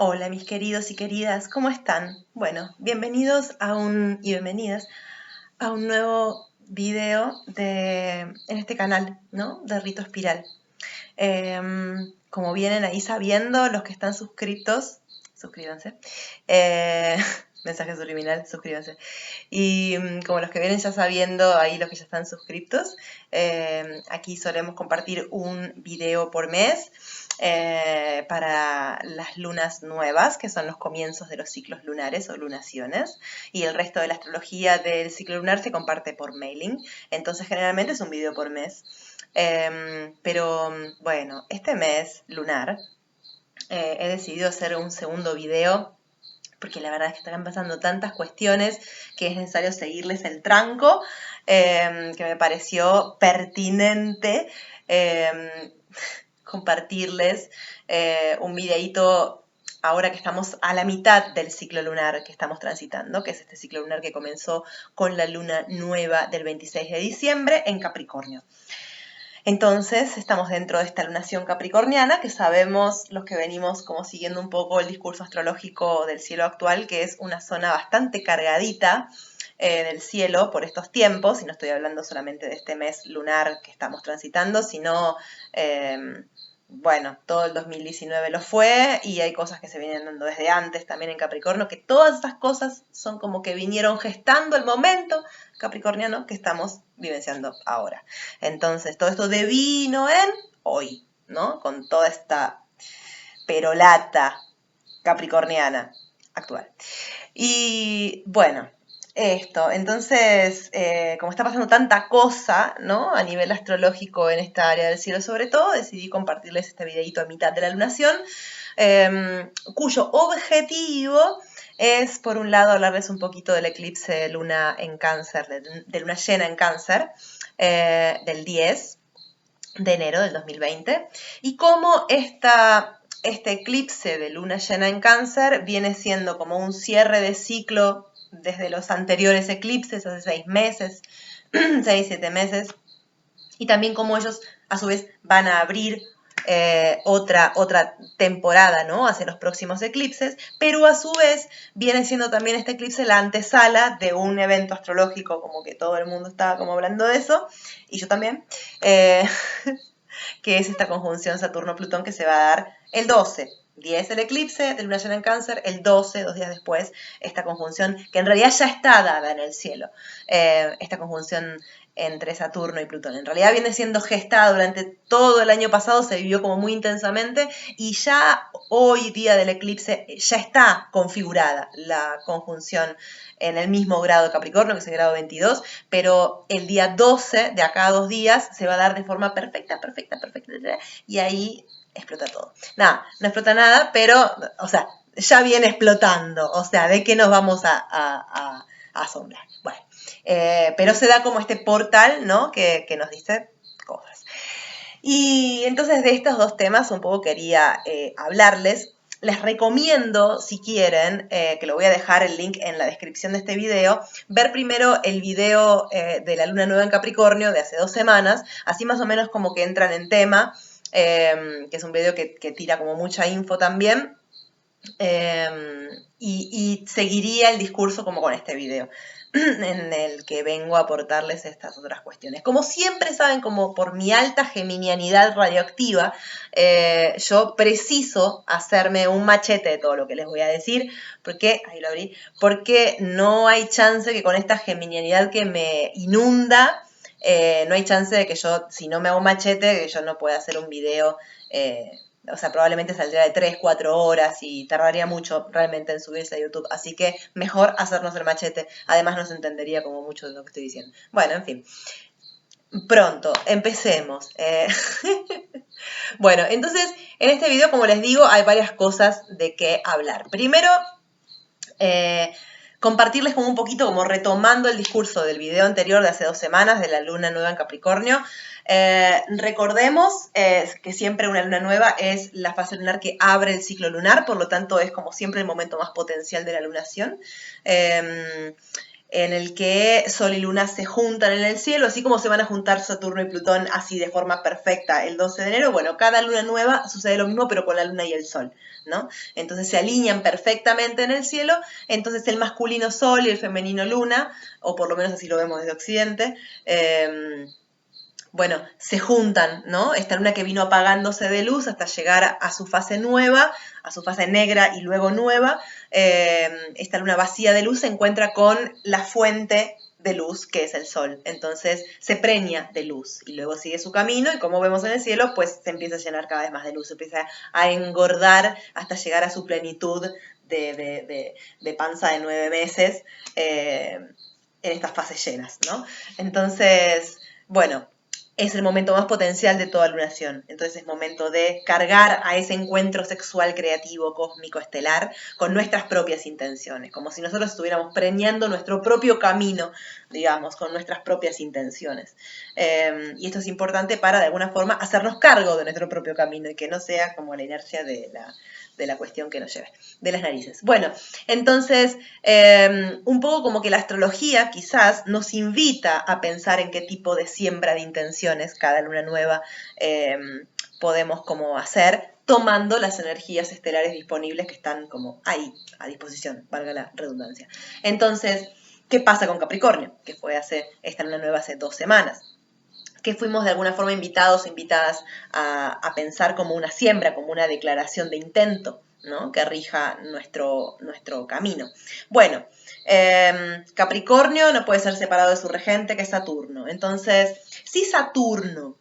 Hola mis queridos y queridas, ¿cómo están? Bueno, bienvenidos y bienvenidas a un nuevo video en este canal, ¿no? De Rito Espiral. Como vienen ahí sabiendo, los que están suscritos, suscríbanse. Mensaje subliminal, suscríbanse. Y como los que vienen ya sabiendo, ahí los que ya están suscritos, aquí solemos compartir un video por mes para las lunas nuevas, que son los comienzos de los ciclos lunares o lunaciones, y el resto de la astrología del ciclo lunar se comparte por mailing, entonces generalmente es un video por mes. Pero bueno, este mes lunar he decidido hacer un segundo video porque la verdad es que están pasando tantas cuestiones que es necesario seguirles el tranco, que me pareció pertinente compartirles un videíto ahora que estamos a la mitad del ciclo lunar que estamos transitando, que es este ciclo lunar que comenzó con la luna nueva del 26 de diciembre en Capricornio. Entonces estamos dentro de esta lunación capricorniana que sabemos los que venimos como siguiendo un poco el discurso astrológico del cielo actual, que es una zona bastante cargadita del cielo por estos tiempos, y no estoy hablando solamente de este mes lunar que estamos transitando, sino bueno, todo el 2019 lo fue y hay cosas que se vienen dando desde antes también en Capricornio, que todas esas cosas son como que vinieron gestando el momento capricorniano que estamos vivenciando ahora. Entonces, todo esto devino en hoy, ¿no? Con toda esta perolata capricorniana actual. Y bueno, esto, entonces, como está pasando tanta cosa, ¿no? A nivel astrológico en esta área del cielo sobre todo, decidí compartirles este videito a mitad de la lunación, cuyo objetivo es, por un lado, hablarles un poquito del eclipse de luna en cáncer, de luna llena en cáncer, del 10 de enero del 2020, y cómo este eclipse de luna llena en cáncer viene siendo como un cierre de ciclo desde los anteriores eclipses, hace 6 meses, 6-7 meses, y también cómo ellos a su vez van a abrir otra temporada, ¿no? Hacia los próximos eclipses, pero a su vez viene siendo también este eclipse la antesala de un evento astrológico, como que todo el mundo estaba como hablando de eso, y yo también, que es esta conjunción Saturno-Plutón que se va a dar el 12. 10 el eclipse de luna llena en cáncer, el 12, 2 días después, esta conjunción que en realidad ya está dada en el cielo, esta conjunción entre Saturno y Plutón. En realidad viene siendo gestada durante todo el año pasado, se vivió como muy intensamente y ya hoy día del eclipse ya está configurada la conjunción en el mismo grado de Capricornio, que es el grado 22, pero el día 12, de acá a 2 días, se va a dar de forma perfecta, y ahí explota todo. Nada, no explota nada, pero, o sea, ya viene explotando, o sea, ¿de qué nos vamos a asombrar? Bueno, pero se da como este portal, ¿no? Que nos dice cosas. Y entonces de estos dos temas un poco quería hablarles. Les recomiendo, si quieren, que lo voy a dejar el link en la descripción de este video, ver primero el video de la luna nueva en Capricornio de hace 2 semanas, así más o menos como que entran en tema, que es un video que tira como mucha info también, y seguiría el discurso como con este video en el que vengo a aportarles estas otras cuestiones. Como siempre saben, como por mi alta geminianidad radioactiva, yo preciso hacerme un machete de todo lo que les voy a decir, porque, ahí lo abrí, porque no hay chance que con esta geminianidad que me inunda, no hay chance de que yo, si no me hago un machete, que yo no pueda hacer un video, o sea, probablemente saldría de 3-4 horas y tardaría mucho realmente en subirse a YouTube. Así que mejor hacernos el machete. Además no se entendería como mucho de lo que estoy diciendo. Bueno, en fin. Pronto, empecemos. Bueno, entonces, en este video, como les digo, hay varias cosas de qué hablar. Primero, compartirles como un poquito, como retomando el discurso del video anterior de hace 2 semanas, de la luna nueva en Capricornio. Recordemos que siempre una luna nueva es la fase lunar que abre el ciclo lunar, por lo tanto es como siempre el momento más potencial de la lunación. en el que Sol y Luna se juntan en el cielo, así como se van a juntar Saturno y Plutón así de forma perfecta el 12 de enero. Bueno, cada luna nueva sucede lo mismo, pero con la Luna y el Sol, ¿no? Entonces se alinean perfectamente en el cielo, entonces el masculino Sol y el femenino Luna, o por lo menos así lo vemos desde Occidente, bueno, se juntan, ¿no? Esta luna que vino apagándose de luz hasta llegar a su fase nueva, a su fase negra y luego nueva, esta luna vacía de luz se encuentra con la fuente de luz, que es el sol. Entonces se preña de luz y luego sigue su camino y como vemos en el cielo, pues se empieza a llenar cada vez más de luz, se empieza a engordar hasta llegar a su plenitud de panza de 9 meses en estas fases llenas, ¿no? Entonces, bueno, es el momento más potencial de toda lunación. Entonces es momento de cargar a ese encuentro sexual creativo, cósmico, estelar, con nuestras propias intenciones, como si nosotros estuviéramos preñando nuestro propio camino, digamos, con nuestras propias intenciones. Y esto es importante para, de alguna forma, hacernos cargo de nuestro propio camino y que no sea como la inercia de la cuestión que nos lleve, de las narices. Bueno, entonces, un poco como que la astrología quizás nos invita a pensar en qué tipo de siembra de intenciones cada luna nueva podemos como hacer, tomando las energías estelares disponibles que están como ahí, a disposición, valga la redundancia. Entonces, ¿qué pasa con Capricornio? Que fue esta luna nueva hace 2 semanas. Que fuimos de alguna forma invitados o invitadas a pensar como una siembra, como una declaración de intento, ¿no? Que rija nuestro camino. Bueno, Capricornio no puede ser separado de su regente, que es Saturno. Entonces, si Saturno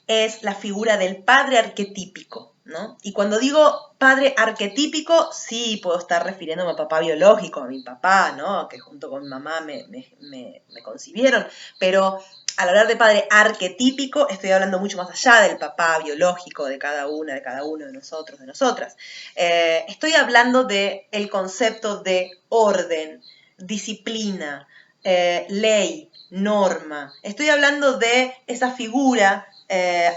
es la figura del padre arquetípico, ¿no? Y cuando digo padre arquetípico, sí puedo estar refiriéndome a papá biológico, a mi papá, ¿no? Que junto con mi mamá me concibieron, pero al hablar de padre arquetípico estoy hablando mucho más allá del papá biológico de cada una, de cada uno de nosotros, de nosotras. Estoy hablando del concepto de orden, disciplina, ley, norma. Estoy hablando de esa figura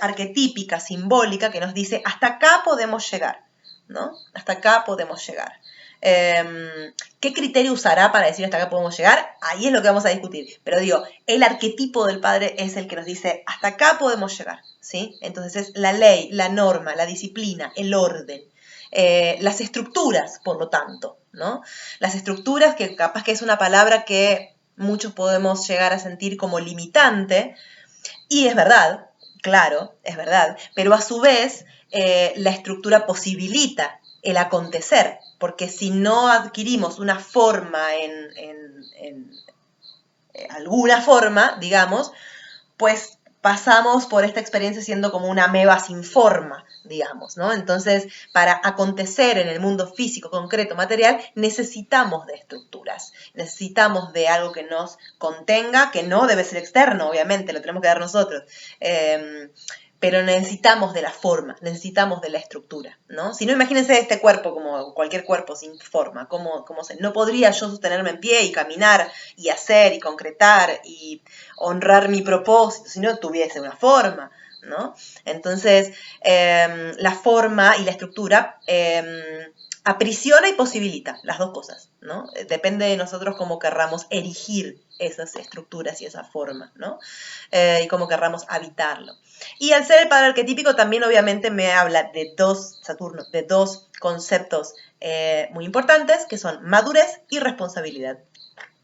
arquetípica, simbólica, que nos dice hasta acá podemos llegar, ¿no? Hasta acá podemos llegar. ¿Qué criterio usará para decir hasta acá podemos llegar? Ahí es lo que vamos a discutir. Pero digo, el arquetipo del padre es el que nos dice hasta acá podemos llegar, ¿sí? Entonces es la ley, la norma, la disciplina, el orden. Las estructuras, por lo tanto, ¿no? Las estructuras, que capaz que es una palabra que muchos podemos llegar a sentir como limitante, y es verdad, claro, es verdad, pero a su vez la estructura posibilita el acontecer, porque si no adquirimos una forma en alguna forma, digamos, pues pasamos por esta experiencia siendo como una ameba sin forma, digamos, ¿no? Entonces, para acontecer en el mundo físico, concreto, material, necesitamos de estructuras, necesitamos de algo que nos contenga, que no debe ser externo, obviamente, lo tenemos que dar nosotros, pero necesitamos de la forma, necesitamos de la estructura, ¿no? Si no, imagínense este cuerpo como cualquier cuerpo sin forma, no podría yo sostenerme en pie y caminar y hacer y concretar y honrar mi propósito si no tuviese una forma, ¿no? Entonces, la forma y la estructura aprisiona y posibilita las dos cosas, ¿no? Depende de nosotros cómo querramos erigir esas estructuras y esa forma, ¿no? Y cómo querramos habitarlo. Y al ser el padre arquetípico también obviamente me habla de Saturno, de dos conceptos muy importantes, que son madurez y responsabilidad,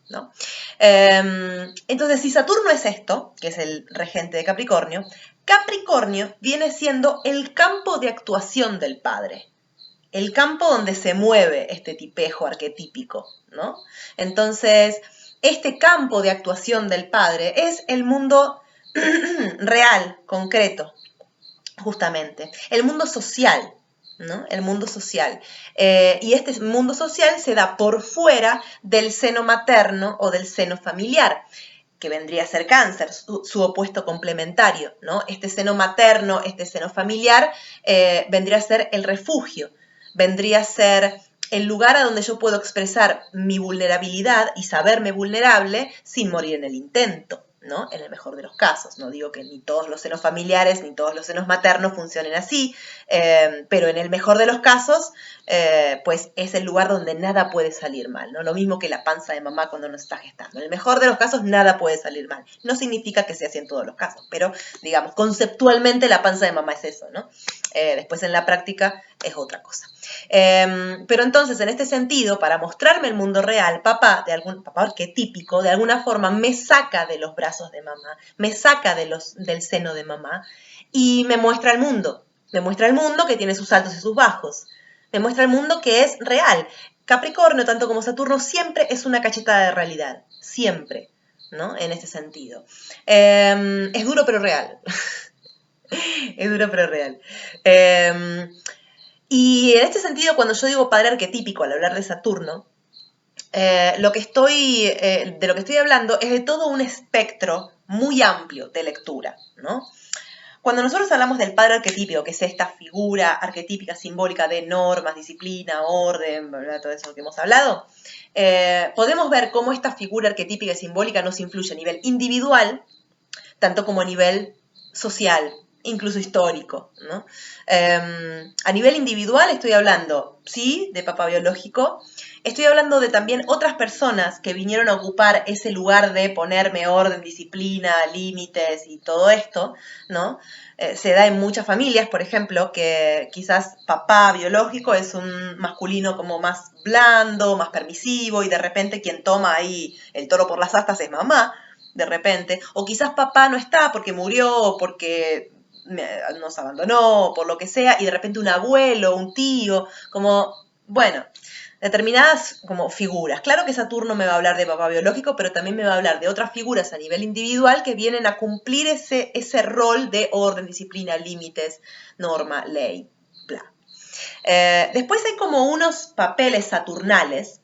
¿no? Entonces, si Saturno es esto, que es el regente de Capricornio, Capricornio viene siendo el campo de actuación del padre, el campo donde se mueve este tipejo arquetípico, ¿no? Entonces, este campo de actuación del padre es el mundo real, concreto, justamente, el mundo social, ¿no? El mundo social. Y este mundo social se da por fuera del seno materno o del seno familiar, que vendría a ser Cáncer, su opuesto complementario, ¿no? Este seno materno, este seno familiar, vendría a ser el refugio, vendría a ser el lugar a donde yo puedo expresar mi vulnerabilidad y saberme vulnerable sin morir en el intento, ¿no? En el mejor de los casos. No digo que ni todos los senos familiares ni todos los senos maternos funcionen así, pero en el mejor de los casos, pues es el lugar donde nada puede salir mal, ¿no? Lo mismo que la panza de mamá cuando nos está gestando. En el mejor de los casos nada puede salir mal. No significa que sea así en todos los casos, pero digamos, conceptualmente la panza de mamá es eso, ¿no? Después en la práctica es otra cosa. Pero entonces, en este sentido, para mostrarme el mundo real, papá arquetípico, de alguna forma me saca de los brazos de mamá, me saca del seno de mamá y me muestra el mundo. Me muestra el mundo que tiene sus altos y sus bajos. Me muestra el mundo que es real. Capricornio, tanto como Saturno, siempre es una cachetada de realidad. Siempre, ¿no? En ese sentido. Es duro pero real. Es duro pero real. Y en este sentido, cuando yo digo padre arquetípico al hablar de Saturno, de lo que estoy hablando es de todo un espectro muy amplio de lectura, ¿no? Cuando nosotros hablamos del padre arquetípico, que es esta figura arquetípica simbólica de normas, disciplina, orden, ¿verdad? Todo eso que hemos hablado, podemos ver cómo esta figura arquetípica y simbólica nos influye a nivel individual, tanto como a nivel social, incluso histórico, ¿no? A nivel individual estoy hablando, sí, de papá biológico, estoy hablando de también otras personas que vinieron a ocupar ese lugar de ponerme orden, disciplina, límites y todo esto, ¿no? Se da en muchas familias, por ejemplo, que quizás papá biológico es un masculino como más blando, más permisivo, y de repente quien toma ahí el toro por las astas es mamá, de repente, o quizás papá no está porque murió o porque nos abandonó, por lo que sea, y de repente un abuelo, un tío, como, bueno, determinadas como figuras. Claro que Saturno me va a hablar de papá biológico, pero también me va a hablar de otras figuras a nivel individual que vienen a cumplir ese rol de orden, disciplina, límites, norma, ley, bla. Después hay como unos papeles saturnales,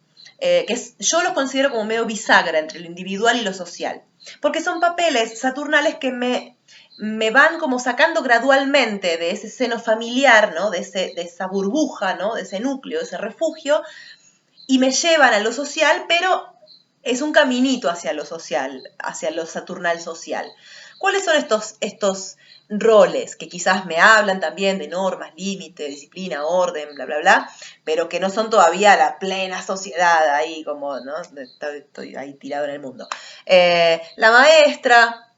yo los considero como medio bisagra entre lo individual y lo social, porque son papeles saturnales que me van como sacando gradualmente de ese seno familiar, ¿no? De esa burbuja, ¿no? De ese núcleo, de ese refugio, y me llevan a lo social, pero es un caminito hacia lo social, hacia lo saturnal social. ¿Cuáles son estos roles que quizás me hablan también de normas, límites, disciplina, orden, bla, bla, bla, pero que no son todavía la plena sociedad ahí como, ¿no? Estoy ahí tirado en el mundo. La maestra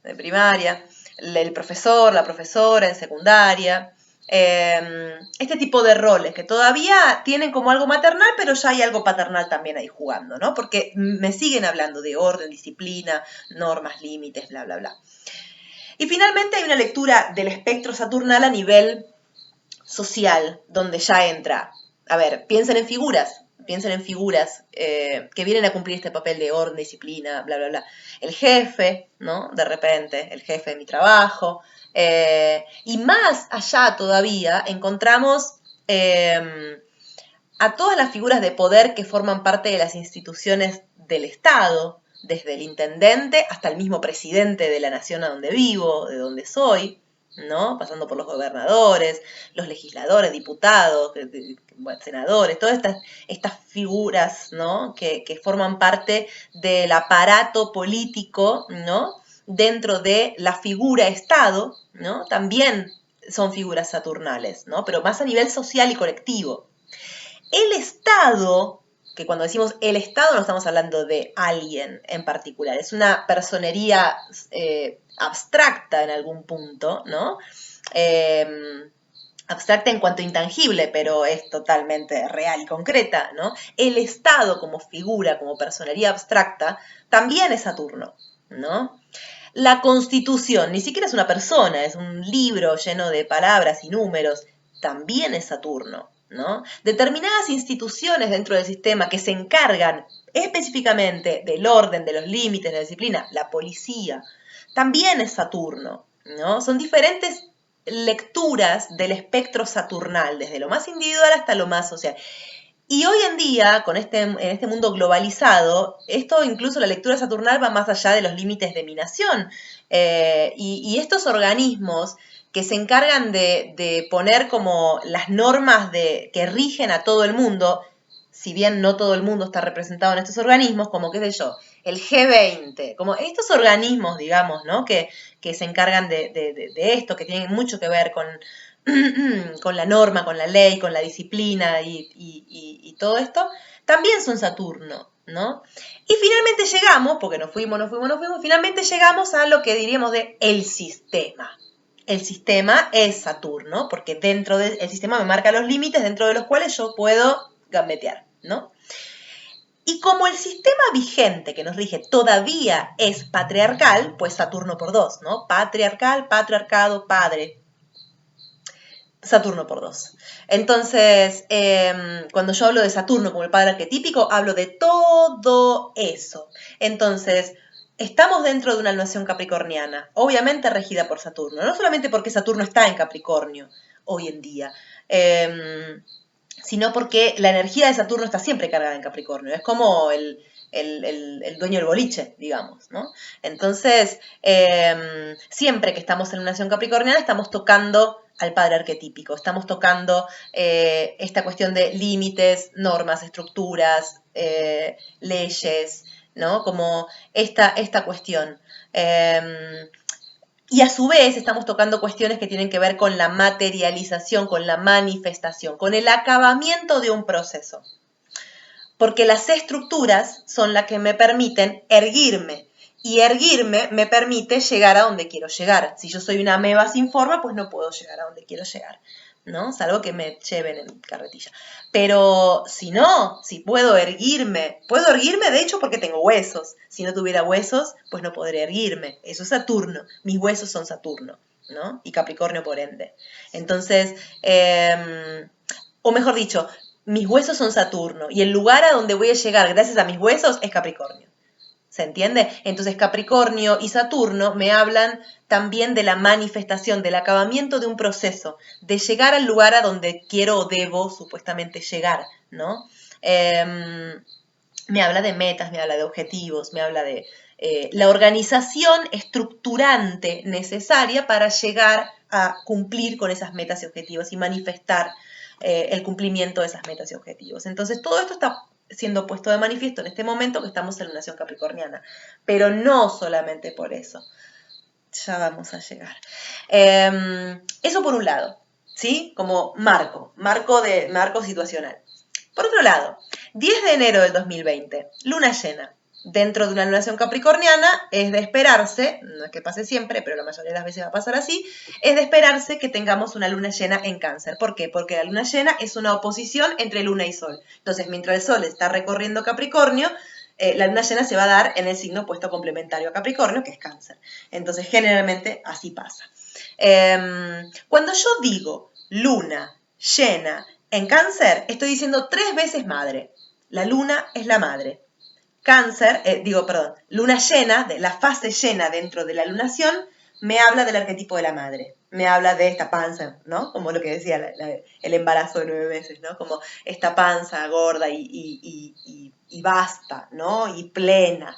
de primaria, el profesor, la profesora en secundaria, este tipo de roles que todavía tienen como algo maternal, pero ya hay algo paternal también ahí jugando, ¿no? Porque me siguen hablando de orden, disciplina, normas, límites, bla, bla, bla. Y finalmente hay una lectura del espectro saturnal a nivel social, donde ya entra, a ver, piensen en figuras que vienen a cumplir este papel de orden, disciplina, bla, bla, bla. El jefe, ¿no? De repente, el jefe de mi trabajo. Y más allá todavía encontramos a todas las figuras de poder que forman parte de las instituciones del Estado, desde el intendente hasta el mismo presidente de la nación a donde vivo, de donde soy, ¿no? Pasando por los gobernadores, los legisladores, diputados, senadores, todas estas figuras, ¿no? Que forman parte del aparato político, ¿no? Dentro de la figura Estado, ¿no? También son figuras saturnales, ¿no? Pero más a nivel social y colectivo. El Estado, que cuando decimos el Estado no estamos hablando de alguien en particular, es una personería abstracta en algún punto, ¿no? Abstracta en cuanto intangible, pero es totalmente real y concreta, ¿no? El Estado como figura, como personería abstracta, también es Saturno, ¿no? La Constitución, ni siquiera es una persona, es un libro lleno de palabras y números, también es Saturno, ¿no? Determinadas instituciones dentro del sistema que se encargan específicamente del orden, de los límites, de la disciplina, la policía, también es Saturno, ¿no? Son diferentes lecturas del espectro saturnal, desde lo más individual hasta lo más social. Y hoy en día, en este mundo globalizado, esto incluso la lectura saturnal va más allá de los límites de mi nación. Y estos organismos que se encargan de poner como las normas que rigen a todo el mundo, si bien no todo el mundo está representado en estos organismos, como qué sé yo, el G20, como estos organismos, digamos, ¿no? Que se encargan de esto, que tienen mucho que ver con la norma, con la ley, con la disciplina y todo esto, también son Saturno, ¿no? Y finalmente llegamos, porque nos fuimos, finalmente llegamos a lo que diríamos de el sistema. El sistema es Saturno, porque dentro del sistema me marca los límites dentro de los cuales yo puedo gambetear, ¿no? Y como el sistema vigente que nos rige todavía es patriarcal, pues Saturno por 2, ¿no? Patriarcal, patriarcado, padre. Saturno por 2. Entonces, cuando yo hablo de Saturno como el padre arquetípico, hablo de todo eso. Entonces, estamos dentro de una lunación capricorniana, obviamente regida por Saturno, no solamente porque Saturno está en Capricornio hoy en día, sino porque la energía de Saturno está siempre cargada en Capricornio. Es como el dueño del boliche, digamos, ¿no? Entonces, siempre que estamos en lunación capricorniana, estamos tocando al padre arquetípico, estamos tocando esta cuestión de límites, normas, estructuras, leyes, ¿no? Como esta cuestión. Y a su vez estamos tocando cuestiones que tienen que ver con la materialización, con la manifestación, con el acabamiento de un proceso. Porque las estructuras son las que me permiten erguirme. Y erguirme me permite llegar a donde quiero llegar. Si yo soy una ameba sin forma, pues no puedo llegar a donde quiero llegar, ¿no? Salvo que me lleven en carretilla. Pero si no, si puedo erguirme de hecho porque tengo huesos. Si no tuviera huesos, pues no podría erguirme. Eso es Saturno. Mis huesos son Saturno, ¿no? Y Capricornio por ende. Entonces, o mejor dicho, mis huesos son Saturno y el lugar a donde voy a llegar gracias a mis huesos es Capricornio. ¿Se entiende? Entonces Capricornio y Saturno me hablan también de la manifestación, del acabamiento de un proceso, de llegar al lugar a donde quiero o debo supuestamente llegar, ¿no? Me habla de metas, me habla de objetivos, me habla de la organización estructurante necesaria para llegar a cumplir con esas metas y objetivos y manifestar el cumplimiento de esas metas y objetivos. Entonces, todo esto está siendo puesto de manifiesto en este momento que estamos en lunación capricorniana, pero no solamente por eso. Ya vamos a llegar. Eso por un lado, ¿sí? Como marco situacional. Por otro lado, 10 de enero del 2020, luna llena. Dentro de una lunación capricorniana es de esperarse, no es que pase siempre, pero la mayoría de las veces va a pasar así, es de esperarse que tengamos una luna llena en Cáncer. ¿Por qué? Porque la luna llena es una oposición entre luna y sol. Entonces, mientras el sol está recorriendo Capricornio, la luna llena se va a dar en el signo opuesto complementario a Capricornio, que es Cáncer. Entonces, generalmente así pasa. Cuando yo digo luna llena en Cáncer, estoy diciendo 3 veces madre. La luna es la madre. Cáncer, luna llena, de la fase llena dentro de la lunación, me habla del arquetipo de la madre. Me habla de esta panza, ¿no? Como lo que decía el embarazo de 9 meses, ¿no? Como esta panza gorda y vasta, ¿no? Y plena.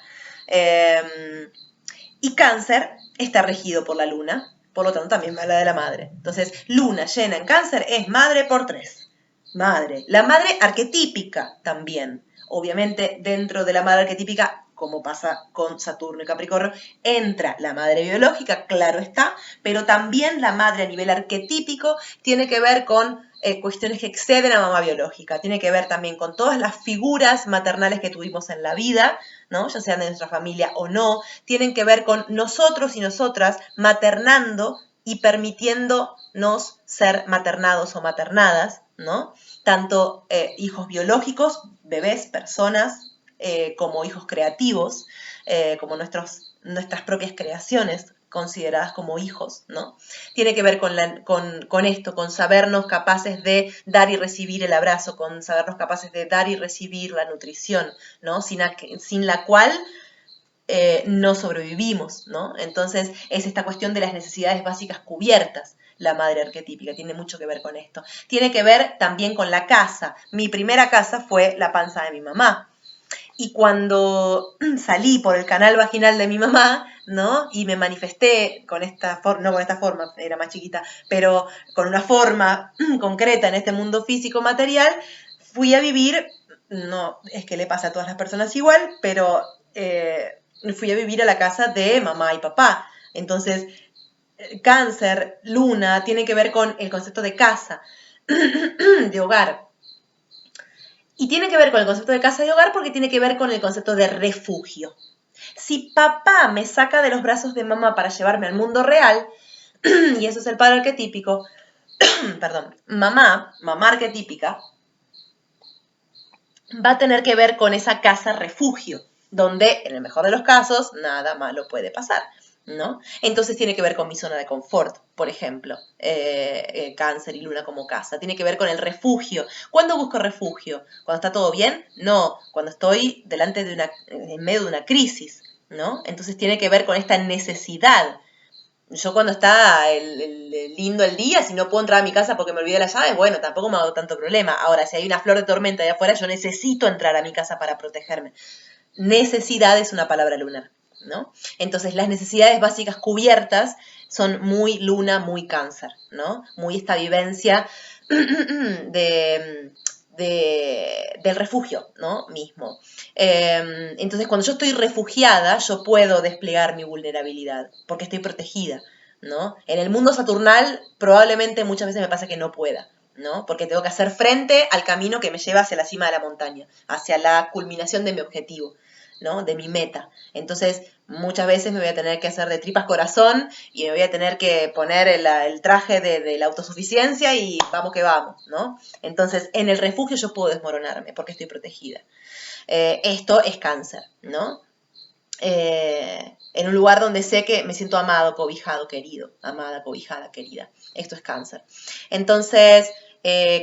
Y Cáncer está regido por la luna, por lo tanto también me habla de la madre. Entonces, luna llena en Cáncer es madre por 3. Madre. La madre arquetípica también. Obviamente, dentro de la madre arquetípica, como pasa con Saturno y Capricornio, entra la madre biológica, claro está, pero también la madre a nivel arquetípico tiene que ver con cuestiones que exceden a mamá biológica, tiene que ver también con todas las figuras maternales que tuvimos en la vida, ¿no? Ya sean de nuestra familia o no, tienen que ver con nosotros y nosotras maternando y permitiéndonos ser maternados o maternadas, ¿no? Tanto hijos biológicos, bebés, personas, como hijos creativos, como nuestras propias creaciones consideradas como hijos, ¿no? Tiene que ver con esto, con sabernos capaces de dar y recibir el abrazo, con sabernos capaces de dar y recibir la nutrición, ¿no? Sin la cual no sobrevivimos, ¿no? Entonces es esta cuestión de las necesidades básicas cubiertas, la madre arquetípica, tiene mucho que ver con esto. Tiene que ver también con la casa. Mi primera casa fue la panza de mi mamá. Y cuando salí por el canal vaginal de mi mamá, ¿no? Y me manifesté con esta forma, no con esta forma, era más chiquita, pero con una forma concreta en este mundo físico material, fui a vivir no es que le pasa a todas las personas igual, pero fui a vivir a la casa de mamá y papá. Entonces, Cáncer, Luna, tiene que ver con el concepto de casa, de hogar. Y tiene que ver con el concepto de casa y hogar porque tiene que ver con el concepto de refugio. Si papá me saca de los brazos de mamá para llevarme al mundo real, y eso es el padre arquetípico, perdón, mamá arquetípica, va a tener que ver con esa casa refugio, donde en el mejor de los casos nada malo puede pasar, ¿no? Entonces tiene que ver con mi zona de confort, por ejemplo, Cáncer y Luna como casa, tiene que ver con el refugio. ¿Cuándo busco refugio? ¿Cuando está todo bien? No, cuando estoy en medio de una crisis, ¿no? Entonces tiene que ver con esta necesidad. Yo cuando está lindo el día, si no puedo entrar a mi casa porque me olvidé las llaves, bueno, tampoco me hago tanto problema. Ahora, si hay una flor de tormenta de afuera, yo necesito entrar a mi casa para protegerme. Necesidad es una palabra lunar, ¿no? Entonces, las necesidades básicas cubiertas son muy Luna, muy Cáncer, ¿no? Muy esta vivencia del refugio, ¿no? Mismo. Entonces, cuando yo estoy refugiada, yo puedo desplegar mi vulnerabilidad, porque estoy protegida, ¿no? En el mundo saturnal, probablemente muchas veces me pasa que no pueda, ¿no? Porque tengo que hacer frente al camino que me lleva hacia la cima de la montaña, hacia la culminación de mi objetivo, ¿no? De mi meta. Entonces, muchas veces me voy a tener que hacer de tripas corazón y me voy a tener que poner el traje de la autosuficiencia y vamos que vamos, ¿no? Entonces, en el refugio yo puedo desmoronarme porque estoy protegida. Esto es Cáncer, ¿no? En un lugar donde sé que me siento amado, cobijado, querido, amada, cobijada, querida. Esto es Cáncer. Entonces,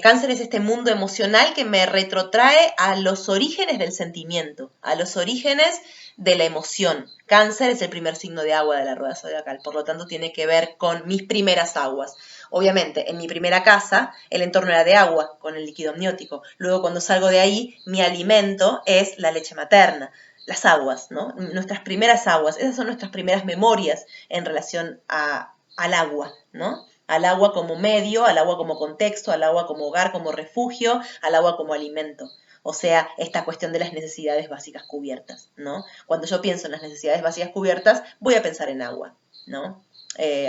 Cáncer es este mundo emocional que me retrotrae a los orígenes del sentimiento, a los orígenes de la emoción. Cáncer es el primer signo de agua de la rueda zodiacal, por lo tanto tiene que ver con mis primeras aguas. Obviamente, en mi primera casa, el entorno era de agua, con el líquido amniótico. Luego, cuando salgo de ahí, mi alimento es la leche materna, las aguas, ¿no? Nuestras primeras aguas, esas son nuestras primeras memorias en relación al agua, ¿no? Al agua como medio, al agua como contexto, al agua como hogar, como refugio, al agua como alimento. O sea, esta cuestión de las necesidades básicas cubiertas, ¿no? Cuando yo pienso en las necesidades básicas cubiertas, voy a pensar en agua, ¿no?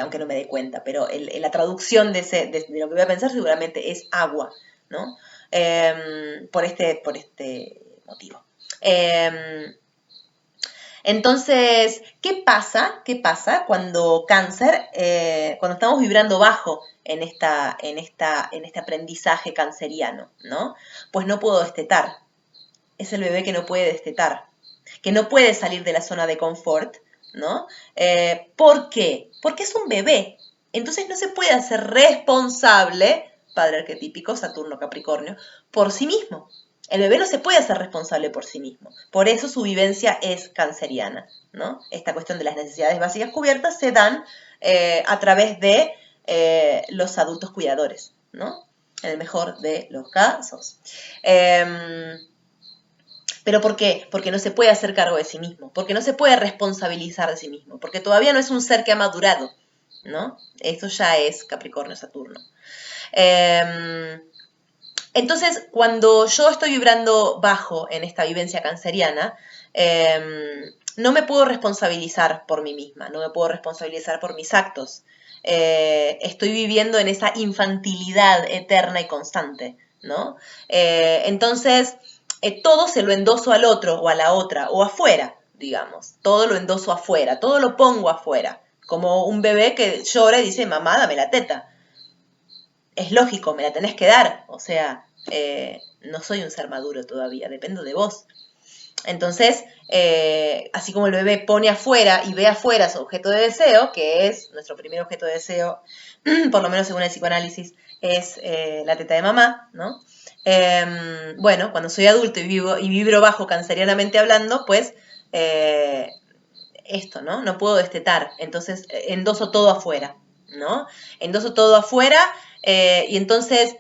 Aunque no me dé cuenta, pero la traducción de lo que voy a pensar seguramente es agua, ¿no? Por este motivo. Entonces, ¿qué pasa? ¿Qué pasa cuando Cáncer, cuando estamos vibrando bajo en este aprendizaje canceriano, ¿no? Pues no puedo destetar. Es el bebé que no puede destetar, que no puede salir de la zona de confort, ¿no? ¿Por qué? Porque es un bebé. Entonces no se puede hacer responsable, padre arquetípico, Saturno, Capricornio, por sí mismo. El bebé no se puede hacer responsable por sí mismo. Por eso su vivencia es canceriana, ¿no? Esta cuestión de las necesidades básicas cubiertas se dan a través de los adultos cuidadores, ¿no? En el mejor de los casos. ¿Pero por qué? Porque no se puede hacer cargo de sí mismo, porque no se puede responsabilizar de sí mismo, porque todavía no es un ser que ha madurado, ¿no? Eso ya es Capricornio-Saturno. Entonces, cuando yo estoy vibrando bajo en esta vivencia canceriana, no me puedo responsabilizar por mí misma, no me puedo responsabilizar por mis actos. Estoy viviendo en esa infantilidad eterna y constante, ¿no? Entonces, todo se lo endoso al otro o a la otra o afuera, digamos. Todo lo endoso afuera, todo lo pongo afuera. Como un bebé que llora y dice, mamá, dame la teta. Es lógico, me la tenés que dar. O sea, no soy un ser maduro todavía, dependo de vos. Entonces, así como el bebé pone afuera y ve afuera su objeto de deseo, que es nuestro primer objeto de deseo, por lo menos según el psicoanálisis, es la teta de mamá, ¿no? Bueno, cuando soy adulto y vibro bajo cancerianamente hablando, pues esto, ¿no? No puedo destetar, entonces endoso todo afuera, ¿no? Endoso todo afuera y entonces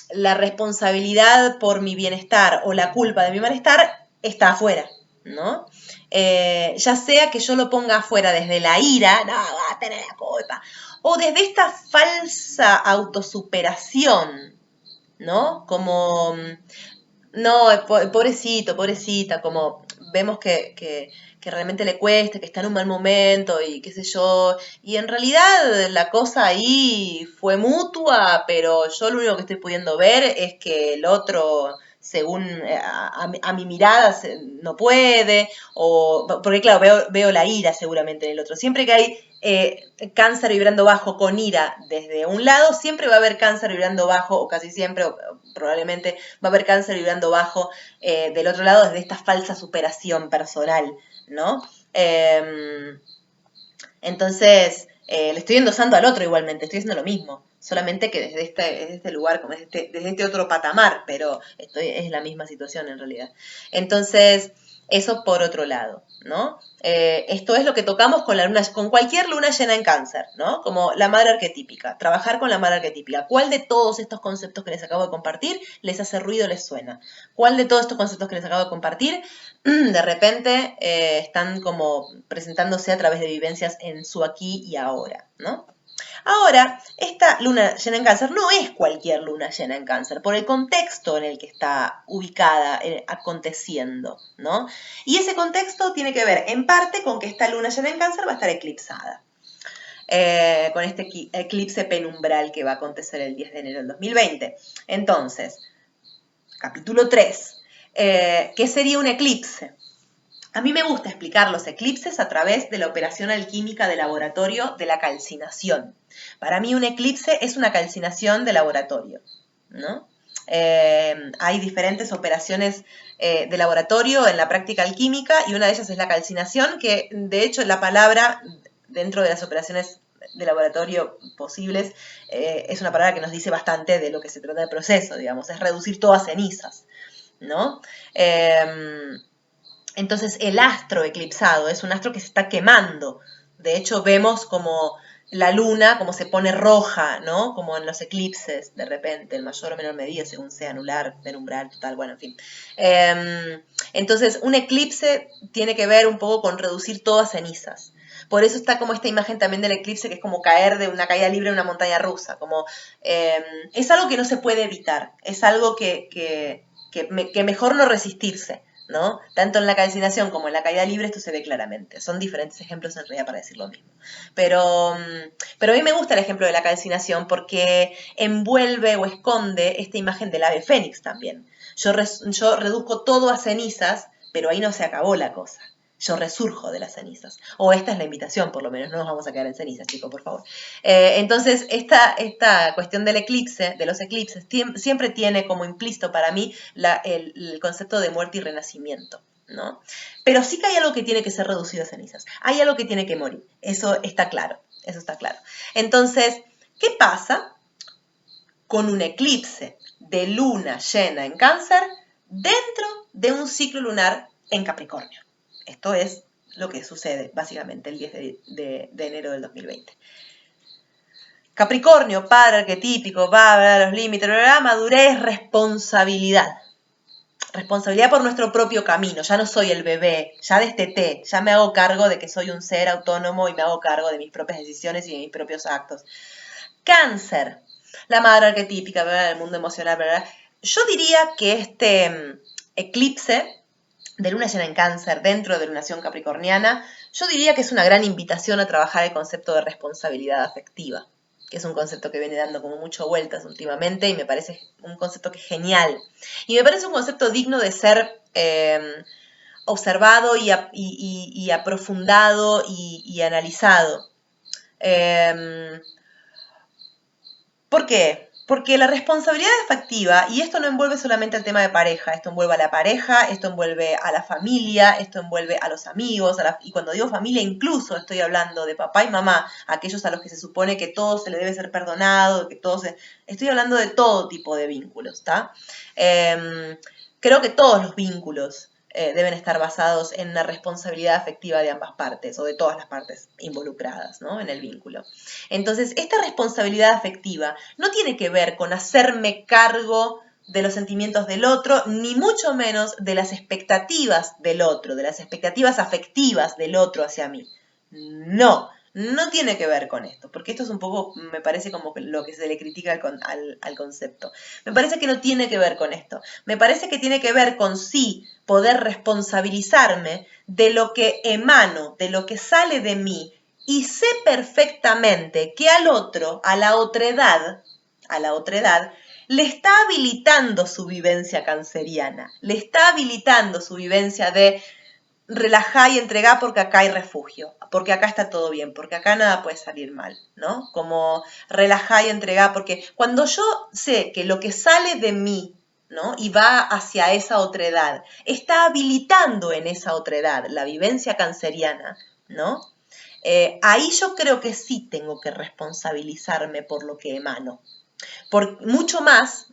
la responsabilidad por mi bienestar o la culpa de mi malestar está afuera, ¿no? Ya sea que yo lo ponga afuera desde la ira, no, va a tener la culpa, o desde esta falsa autosuperación, ¿no? Como No, pobrecito, pobrecita, como vemos que realmente le cuesta, que está en un mal momento y qué sé yo. Y en realidad la cosa ahí fue mutua, pero yo lo único que estoy pudiendo ver es que el otro, según a mi mirada, no puede, o porque claro, veo la ira seguramente en el otro. Siempre que hay cáncer vibrando bajo con ira desde un lado, siempre va a haber cáncer vibrando bajo, o casi siempre, o probablemente va a haber cáncer vibrando bajo del otro lado desde esta falsa superación personal, ¿no? Entonces, le estoy endosando al otro igualmente, estoy haciendo lo mismo, solamente que desde este lugar, como desde este otro patamar, pero es la misma situación en realidad. Entonces, eso por otro lado, ¿no? Esto es lo que tocamos con la luna, con cualquier luna llena en cáncer, ¿no? Como la madre arquetípica, trabajar con la madre arquetípica. ¿Cuál de todos estos conceptos que les acabo de compartir les hace ruido, les suena? ¿Cuál de todos estos conceptos que les acabo de compartir de repente están como presentándose a través de vivencias en su aquí y ahora, ¿no? Ahora, esta luna llena en cáncer no es cualquier luna llena en cáncer, por el contexto en el que está ubicada, aconteciendo, ¿no? Y ese contexto tiene que ver en parte con que esta luna llena en cáncer va a estar eclipsada. Con este eclipse penumbral que va a acontecer el 10 de enero del 2020. Entonces, capítulo 3. ¿Qué sería un eclipse? A mí me gusta explicar los eclipses a través de la operación alquímica de laboratorio de la calcinación. Para mí un eclipse es una calcinación de laboratorio, ¿no? Hay diferentes operaciones de laboratorio en la práctica alquímica y una de ellas es la calcinación, que de hecho la palabra dentro de las operaciones de laboratorio posibles es una palabra que nos dice bastante de lo que se trata del proceso, digamos, es reducir todo a cenizas, ¿no? Entonces el astro eclipsado es un astro que se está quemando. De hecho vemos como la luna como se pone roja, ¿no? Como en los eclipses, de repente, en mayor o menor medida, según sea anular, penumbral, total, bueno, en fin. Entonces, un eclipse tiene que ver un poco con reducir todo a cenizas. Por eso está como esta imagen también del eclipse, que es como caer de una caída libre en una montaña rusa. Como, es algo que no se puede evitar, es algo que mejor no resistirse, ¿no? Tanto en la calcinación como en la caída libre esto se ve claramente. Son diferentes ejemplos en realidad para decir lo mismo. Pero a mí me gusta el ejemplo de la calcinación porque envuelve o esconde esta imagen del ave fénix también. Yo reduzco todo a cenizas, pero ahí no se acabó la cosa. Yo resurjo de las cenizas. O esta es la invitación, por lo menos. No nos vamos a quedar en cenizas, chicos, por favor. Entonces, esta cuestión del eclipse, de los eclipses, siempre tiene como implícito para mí el concepto de muerte y renacimiento, ¿no? Pero sí que hay algo que tiene que ser reducido a cenizas. Hay algo que tiene que morir. Eso está claro. Eso está claro. Entonces, ¿qué pasa con un eclipse de luna llena en Cáncer dentro de un ciclo lunar en Capricornio? Esto es lo que sucede básicamente el 10 de enero del 2020. Capricornio, padre arquetípico, va a los límites, madurez, responsabilidad. Responsabilidad por nuestro propio camino. Ya no soy el bebé, ya desteté, ya me hago cargo de que soy un ser autónomo y me hago cargo de mis propias decisiones y de mis propios actos. Cáncer, la madre arquetípica, ¿verdad? El mundo emocional, ¿verdad? Yo diría que este eclipse de luna llena en Cáncer dentro de lunación capricorniana, yo diría que es una gran invitación a trabajar el concepto de responsabilidad afectiva, que es un concepto que viene dando como mucho vueltas últimamente y me parece un concepto que es genial. Y me parece un concepto digno de ser observado y aprofundado y analizado. ¿Por qué? Porque la responsabilidad afectiva, y esto no envuelve solamente el tema de pareja, esto envuelve a la pareja, esto envuelve a la familia, esto envuelve a los amigos, y cuando digo familia incluso estoy hablando de papá y mamá, aquellos a los que se supone que todo se le debe ser perdonado, estoy hablando de todo tipo de vínculos, ¿está? Creo que todos los vínculos deben estar basados en una responsabilidad afectiva de ambas partes o de todas las partes involucradas, ¿no? En el vínculo. Entonces, esta responsabilidad afectiva no tiene que ver con hacerme cargo de los sentimientos del otro, ni mucho menos de las expectativas del otro, de las expectativas afectivas del otro hacia mí. No, no tiene que ver con esto, porque esto es un poco, me parece como lo que se le critica al concepto. Me parece que no tiene que ver con esto. Me parece que tiene que ver con sí poder responsabilizarme de lo que emano, de lo que sale de mí, y sé perfectamente que al otro, a la otredad, le está habilitando su vivencia canceriana, le está habilitando su vivencia de relajá y entregá porque acá hay refugio, porque acá está todo bien, porque acá nada puede salir mal, ¿no? Como relajá y entregá, porque cuando yo sé que lo que sale de mí, ¿no? Y va hacia esa otredad, está habilitando en esa otredad la vivencia canceriana, ¿no? Ahí yo creo que sí tengo que responsabilizarme por lo que emano. Por mucho más,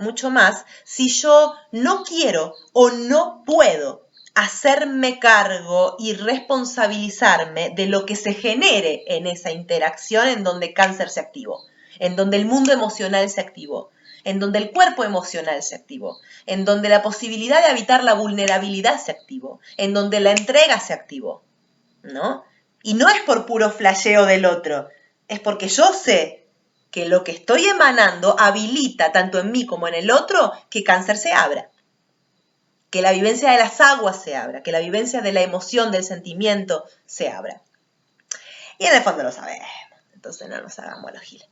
si yo no quiero o no puedo hacerme cargo y responsabilizarme de lo que se genere en esa interacción en donde cáncer se activó, en donde el mundo emocional se activó, en donde el cuerpo emocional se activó, en donde la posibilidad de habitar la vulnerabilidad se activó, en donde la entrega se activó, ¿no? Y no es por puro flasheo del otro, es porque yo sé que lo que estoy emanando habilita tanto en mí como en el otro que cáncer se abra, que la vivencia de las aguas se abra, que la vivencia de la emoción, del sentimiento se abra. Y en el fondo lo sabemos, entonces no nos hagamos los giles.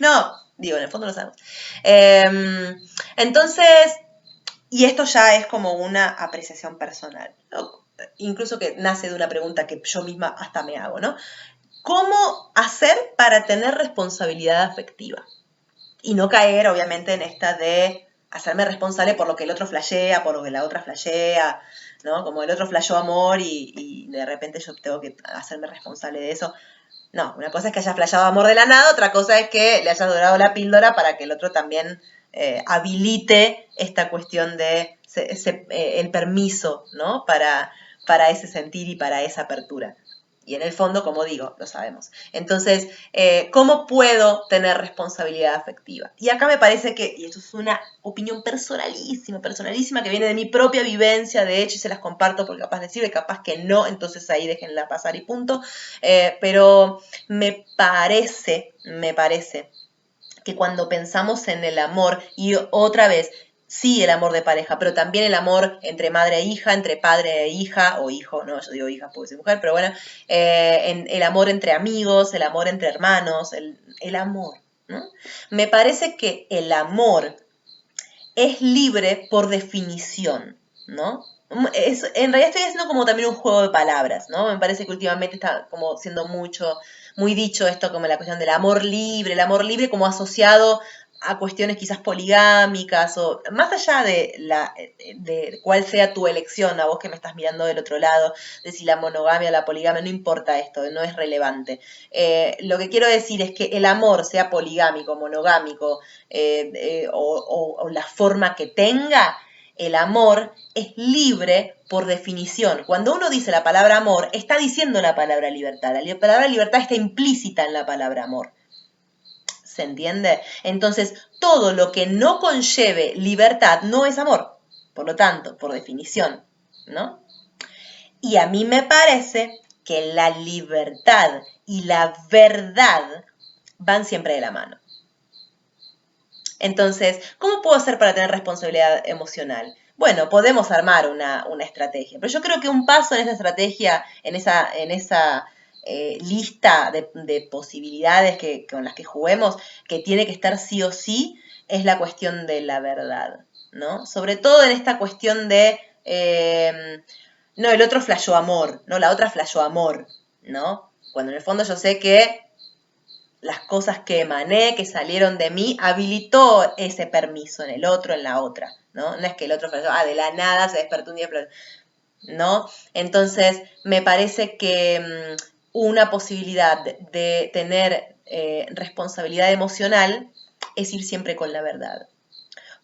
No, digo, en el fondo lo sabemos. Entonces, y esto ya es como una apreciación personal, ¿no? Incluso que nace de una pregunta que yo misma hasta me hago, ¿no? ¿Cómo hacer para tener responsabilidad afectiva? Y no caer, obviamente, en esta de hacerme responsable por lo que el otro flashea, por lo que la otra flashea, ¿no? Como el otro flasheó amor y de repente yo tengo que hacerme responsable de eso. No, una cosa es que haya flasheado amor de la nada, otra cosa es que le hayas dorado la píldora para que el otro también habilite esta cuestión de el permiso, ¿no? Para ese sentir y para esa apertura. Y en el fondo, como digo, lo sabemos. Entonces, ¿cómo puedo tener responsabilidad afectiva? Y acá me parece que, y esto es una opinión personalísima, que viene de mi propia vivencia, de hecho, y se las comparto porque capaz les sirve, capaz que no, entonces ahí déjenla pasar y punto. Pero me parece que cuando pensamos en el amor, y otra vez, sí el amor de pareja, pero también el amor entre madre e hija, entre padre e hija, o hijo, no, yo digo hija porque soy mujer, pero bueno, el amor entre amigos, el amor entre hermanos, el amor, ¿no? Me parece que el amor es libre por definición, ¿no? En realidad estoy haciendo como también un juego de palabras, ¿no? Me parece que últimamente está como siendo muy dicho esto como la cuestión del amor libre, el amor libre como asociado a cuestiones quizás poligámicas o más allá de cuál sea tu elección, a vos que me estás mirando del otro lado, de si la monogamia o la poligamia, no importa esto, no es relevante. Lo que quiero decir es que el amor, sea poligámico, monogámico o la forma que tenga, el amor es libre por definición. Cuando uno dice la palabra amor, está diciendo la palabra libertad. La palabra libertad está implícita en la palabra amor. ¿Se entiende? Entonces, todo lo que no conlleve libertad no es amor. Por lo tanto, por definición, ¿no? Y a mí me parece que la libertad y la verdad van siempre de la mano. Entonces, ¿cómo puedo hacer para tener responsabilidad emocional? Bueno, podemos armar una estrategia, pero yo creo que un paso en esa estrategia, en esa lista de posibilidades con las que juguemos, que tiene que estar sí o sí, es la cuestión de la verdad, ¿no? Sobre todo en esta cuestión de, no, el otro flashó amor, no, la otra flashó amor, ¿no? Cuando en el fondo yo sé que las cosas que emané, que salieron de mí, habilitó ese permiso en el otro, en la otra, ¿no? No es que el otro de la nada se despertó un día, ¿no? Entonces, me parece que una posibilidad de tener responsabilidad emocional es ir siempre con la verdad.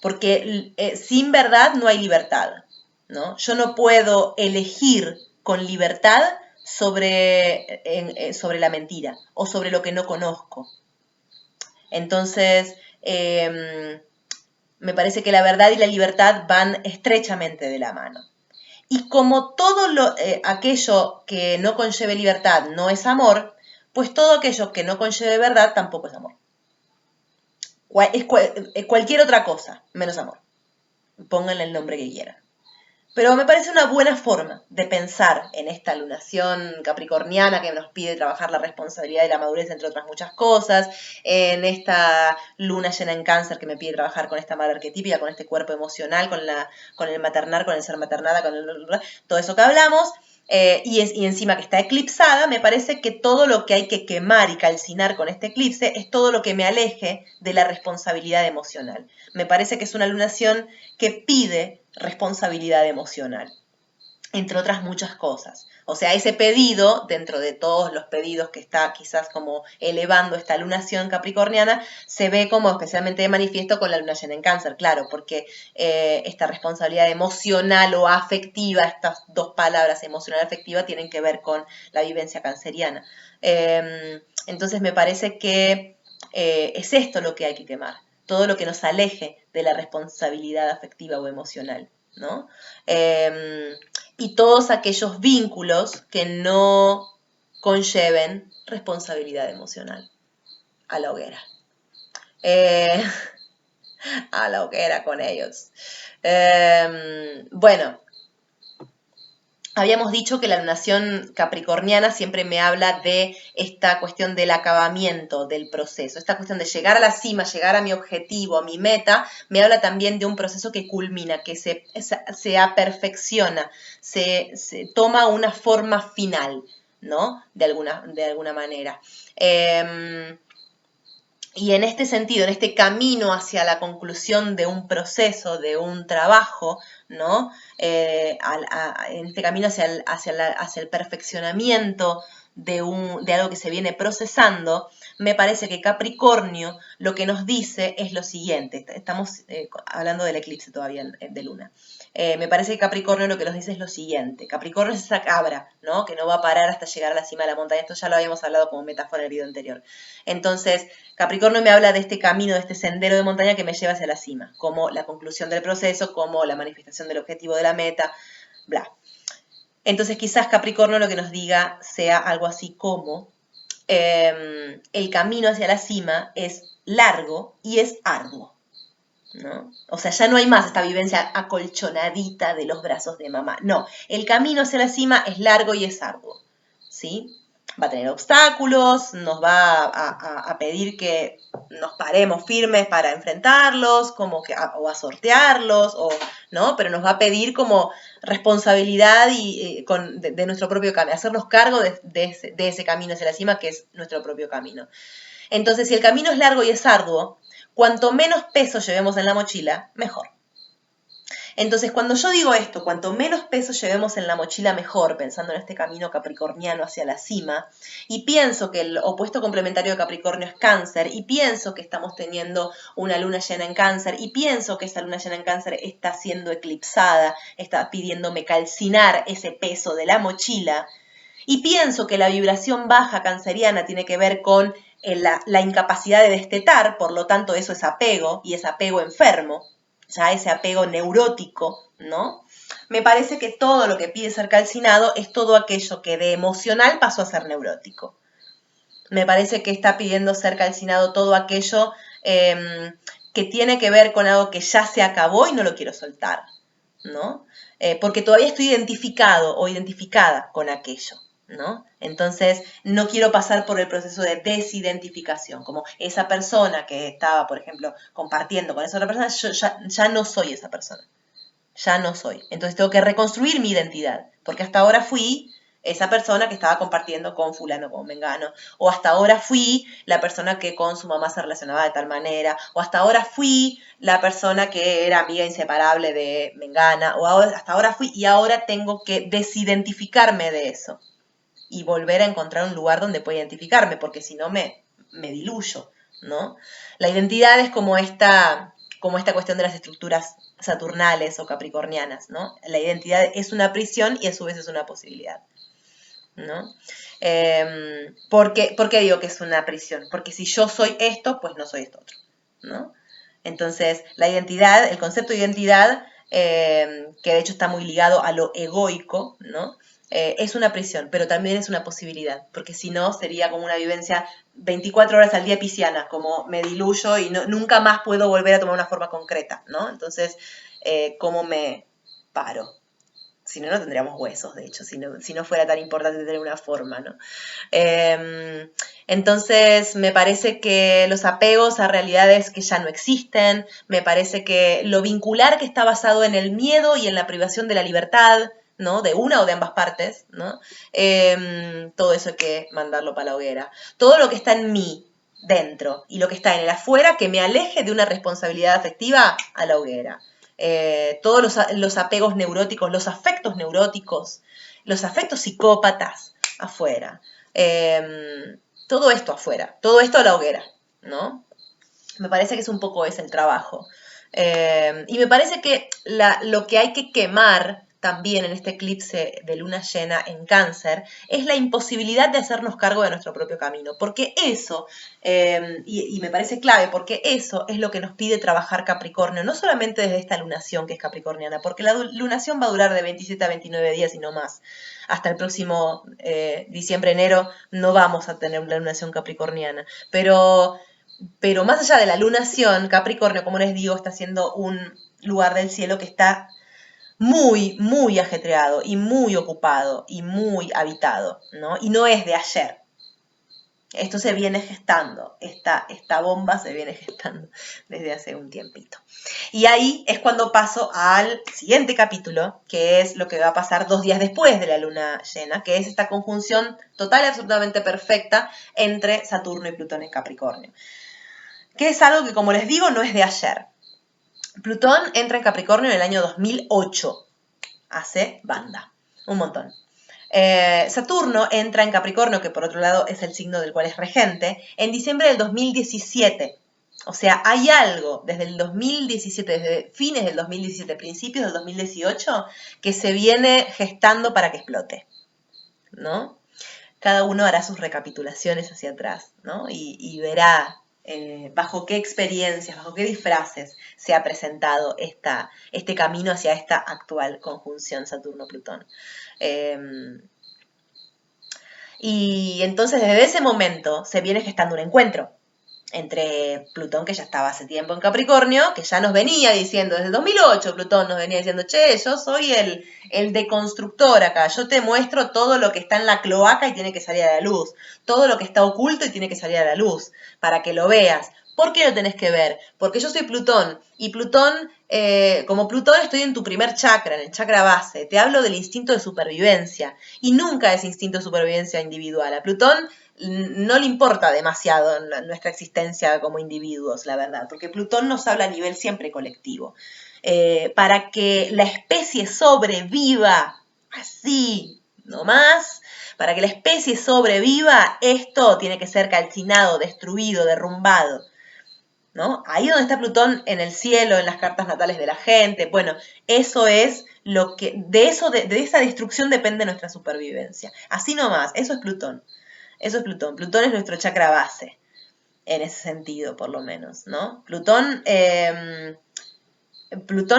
Porque sin verdad no hay libertad, ¿no? Yo no puedo elegir con libertad sobre la mentira o sobre lo que no conozco. Entonces, me parece que la verdad y la libertad van estrechamente de la mano. Y como todo aquello que no conlleve libertad no es amor, pues todo aquello que no conlleve verdad tampoco es amor. Cualquier otra cosa, menos amor. Pónganle el nombre que quieran. Pero me parece una buena forma de pensar en esta lunación capricorniana que nos pide trabajar la responsabilidad y la madurez, entre otras muchas cosas, en esta luna llena en Cáncer que me pide trabajar con esta madre arquetípica, con este cuerpo emocional, con el maternar, con el ser maternada, con todo eso que hablamos. Y encima que está eclipsada, me parece que todo lo que hay que quemar y calcinar con este eclipse es todo lo que me aleje de la responsabilidad emocional. Me parece que es una lunación que pide responsabilidad emocional, entre otras muchas cosas. O sea, ese pedido, dentro de todos los pedidos que está quizás como elevando esta lunación capricorniana, se ve como especialmente de manifiesto con la luna llena en Cáncer, claro, porque esta responsabilidad emocional o afectiva, estas dos palabras, emocional y afectiva, tienen que ver con la vivencia canceriana. Entonces me parece que es esto lo que hay que quemar, todo lo que nos aleje de la responsabilidad afectiva o emocional, ¿no? Y todos aquellos vínculos que no conlleven responsabilidad emocional. A la hoguera. A la hoguera con ellos. Bueno, habíamos dicho que la lunación capricorniana siempre me habla de esta cuestión del acabamiento del proceso, esta cuestión de llegar a la cima, llegar a mi objetivo, a mi meta, me habla también de un proceso que culmina, que se aperfecciona, se toma una forma final, ¿no? De alguna manera. Y en este sentido, en este camino hacia la conclusión de un proceso, de un trabajo, ¿no? En este camino hacia el perfeccionamiento de algo que se viene procesando, me parece que Capricornio lo que nos dice es lo siguiente. Estamos hablando del eclipse todavía de luna. Me parece que Capricornio lo que nos dice es lo siguiente. Capricornio es esa cabra, ¿no? Que no va a parar hasta llegar a la cima de la montaña. Esto ya lo habíamos hablado como metáfora en el video anterior. Entonces, Capricornio me habla de este camino, de este sendero de montaña que me lleva hacia la cima, como la conclusión del proceso, como la manifestación del objetivo de la meta, bla. Entonces, quizás Capricornio lo que nos diga sea algo así como el camino hacia la cima es largo y es arduo, ¿no? O sea, ya no hay más esta vivencia acolchonadita de los brazos de mamá. No, el camino hacia la cima es largo y es arduo, ¿sí? Va a tener obstáculos, nos va a pedir que nos paremos firmes para enfrentarlos, como que, o a sortearlos, ¿no? Pero nos va a pedir como responsabilidad de nuestro propio camino, hacernos cargo de ese camino hacia la cima que es nuestro propio camino. Entonces, si el camino es largo y es arduo, cuanto menos peso llevemos en la mochila, mejor. Entonces, cuando yo digo esto, cuanto menos peso llevemos en la mochila, mejor, pensando en este camino capricorniano hacia la cima, y pienso que el opuesto complementario de Capricornio es Cáncer, y pienso que estamos teniendo una luna llena en Cáncer, y pienso que esa luna llena en Cáncer está siendo eclipsada, está pidiéndome calcinar ese peso de la mochila, y pienso que la vibración baja canceriana tiene que ver con la incapacidad de destetar, por lo tanto eso es apego, y es apego enfermo, ya ese apego neurótico, ¿no? Me parece que todo lo que pide ser calcinado es todo aquello que de emocional pasó a ser neurótico. Me parece que está pidiendo ser calcinado todo aquello que tiene que ver con algo que ya se acabó y no lo quiero soltar, ¿no? Porque todavía estoy identificado o identificada con aquello, ¿no? Entonces, no quiero pasar por el proceso de desidentificación, como esa persona que estaba, por ejemplo, compartiendo con esa otra persona, yo ya no soy esa persona, ya no soy. Entonces tengo que reconstruir mi identidad, porque hasta ahora fui esa persona que estaba compartiendo con fulano, con mengano, o hasta ahora fui la persona que con su mamá se relacionaba de tal manera, o hasta ahora fui la persona que era amiga inseparable de mengana, o hasta ahora fui y ahora tengo que desidentificarme de eso y volver a encontrar un lugar donde pueda identificarme, porque si no me diluyo, ¿no? La identidad es como esta cuestión de las estructuras saturnales o capricornianas, ¿no? La identidad es una prisión y a su vez es una posibilidad, ¿no? ¿Por qué digo que es una prisión? Porque si yo soy esto, pues no soy esto otro, ¿no? Entonces, la identidad, el concepto de identidad que de hecho está muy ligado a lo egoico, ¿no? Es una prisión, pero también es una posibilidad, porque si no sería como una vivencia 24 horas al día pisciana, como me diluyo y nunca más puedo volver a tomar una forma concreta, ¿no? Entonces, ¿cómo me paro? Si no, no tendríamos huesos, de hecho, si no fuera tan importante tener una forma, ¿no? Entonces, me parece que los apegos a realidades que ya no existen, me parece que lo vincular que está basado en el miedo y en la privación de la libertad, ¿no? De una o de ambas partes, ¿no? Todo eso hay que mandarlo para la hoguera. Todo lo que está en mí, dentro, y lo que está en el afuera, que me aleje de una responsabilidad afectiva, a la hoguera. Todos los apegos neuróticos, los afectos neuróticos, los afectos psicópatas, afuera. Todo esto afuera, todo esto a la hoguera, ¿no? Me parece que es un poco ese el trabajo. Y me parece que lo que hay que quemar también en este eclipse de luna llena en Cáncer es la imposibilidad de hacernos cargo de nuestro propio camino, porque eso, y me parece clave, porque eso es lo que nos pide trabajar Capricornio, no solamente desde esta lunación que es capricorniana, porque la lunación va a durar de 27 a 29 días y no más. Hasta el próximo diciembre-enero no vamos a tener una lunación capricorniana, pero más allá de la lunación, Capricornio, como les digo, está siendo un lugar del cielo que está muy, muy ajetreado y muy ocupado y muy habitado, ¿no? Y no es de ayer. Esto se viene gestando, esta bomba se viene gestando desde hace un tiempito. Y ahí es cuando paso al siguiente capítulo, que es lo que va a pasar 2 días después de la luna llena, que es esta conjunción total y absolutamente perfecta entre Saturno y Plutón en Capricornio. Que es algo que, como les digo, no es de ayer. Plutón entra en Capricornio en el año 2008. Hace banda, un montón. Saturno entra en Capricornio, que por otro lado es el signo del cual es regente, en diciembre del 2017. O sea, hay algo desde el 2017, desde fines del 2017, principios del 2018, que se viene gestando para que explote, ¿no? Cada uno hará sus recapitulaciones hacia atrás, ¿no? Y verá bajo qué experiencias, bajo qué disfraces se ha presentado este camino hacia esta actual conjunción Saturno-Plutón. Y entonces desde ese momento se viene gestando un encuentro entre Plutón, que ya estaba hace tiempo en Capricornio, que ya nos venía diciendo, desde el 2008 Plutón nos venía diciendo, che, yo soy el deconstructor acá, yo te muestro todo lo que está en la cloaca y tiene que salir a la luz, todo lo que está oculto y tiene que salir a la luz, para que lo veas. ¿Por qué lo tenés que ver? Porque yo soy Plutón, y Plutón, como Plutón estoy en tu primer chakra, en el chakra base, te hablo del instinto de supervivencia, y nunca es instinto de supervivencia individual. A Plutón no le importa demasiado nuestra existencia como individuos, la verdad, porque Plutón nos habla a nivel siempre colectivo. Para que la especie sobreviva así nomás, para que la especie sobreviva, esto tiene que ser calcinado, destruido, derrumbado, ¿no? Ahí donde está Plutón en el cielo, en las cartas natales de la gente, bueno, eso es lo que, de esa destrucción depende nuestra supervivencia. Así nomás, eso es Plutón. Eso es Plutón. Plutón es nuestro chakra base, en ese sentido, por lo menos, ¿no? Plutón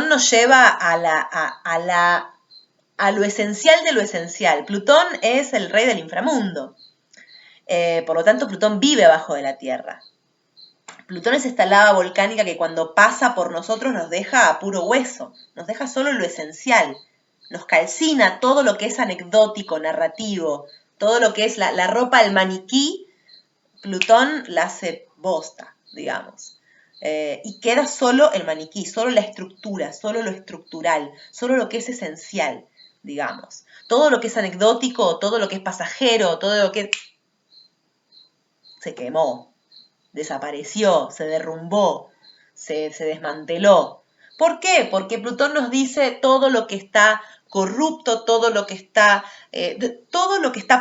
nos lleva a lo esencial de lo esencial. Plutón es el rey del inframundo. Por lo tanto, Plutón vive abajo de la Tierra. Plutón es esta lava volcánica que cuando pasa por nosotros nos deja a puro hueso, nos deja solo lo esencial, nos calcina todo lo que es anecdótico, narrativo, todo lo que es la ropa al maniquí, Plutón la hace bosta, digamos. Y queda solo el maniquí, solo la estructura, solo lo estructural, solo lo que es esencial, digamos. Todo lo que es anecdótico, todo lo que es pasajero, todo lo que se quemó, desapareció, se derrumbó, se desmanteló. ¿Por qué? Porque Plutón nos dice todo lo que está corrupto, todo lo que está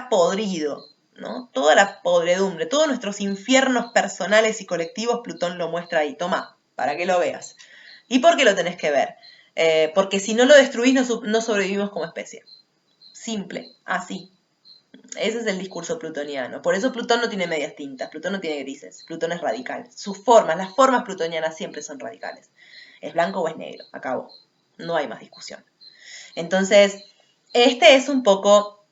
podrido, ¿no? Toda la podredumbre, todos nuestros infiernos personales y colectivos, Plutón lo muestra ahí. Toma, para que lo veas. ¿Y por qué lo tenés que ver? Porque si no lo destruís, no sobrevivimos como especie. Simple, así. Ese es el discurso plutoniano. Por eso Plutón no tiene medias tintas, Plutón no tiene grises, Plutón es radical. Sus formas, las formas plutonianas siempre son radicales. ¿Es blanco o es negro? Acabó. no hay más discusión. Entonces, este es un poco